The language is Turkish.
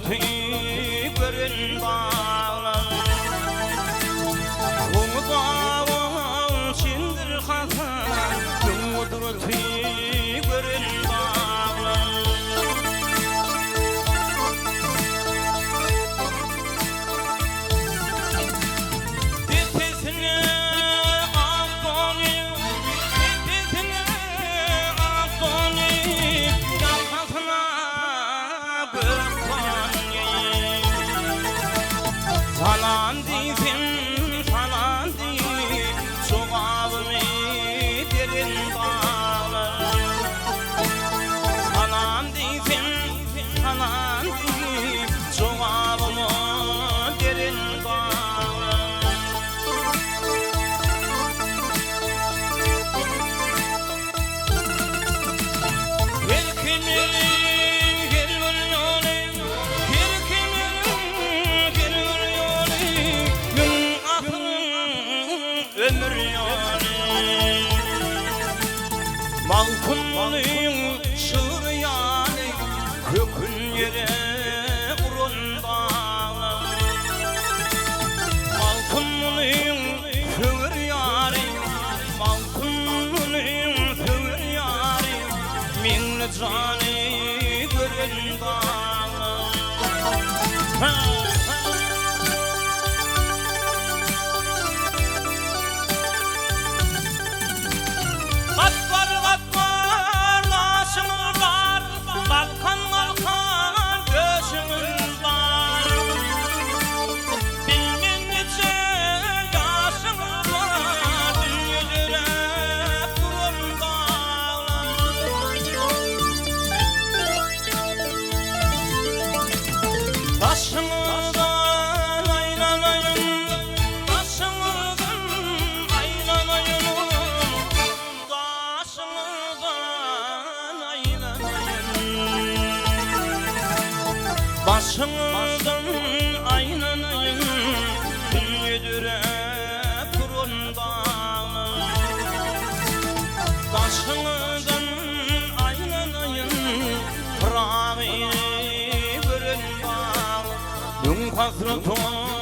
tüy görün bağlar Onu dağın çindir kazan Yumudur tüy görün bağlar Tepesine Akdoni Tepesine Akdoni Yakasına Falan dizim, falan dizim Çok ağımı derin bağlar Falan dizim, falan dizim Çok ağımı derin bağlar Her kimin ömür yani Balkonun çığır yani Kökün yere vurun dağlar Balkonun çığır yani Balkonun çığır yani Minli canı görün dağlar Başımdan aylanayım, başımdan aylanayım, başımdan aylanayım, başımdan aylanayım, dünyedir hep kurun dağlar, başımdan aylanayım, bırakayım. Hasretim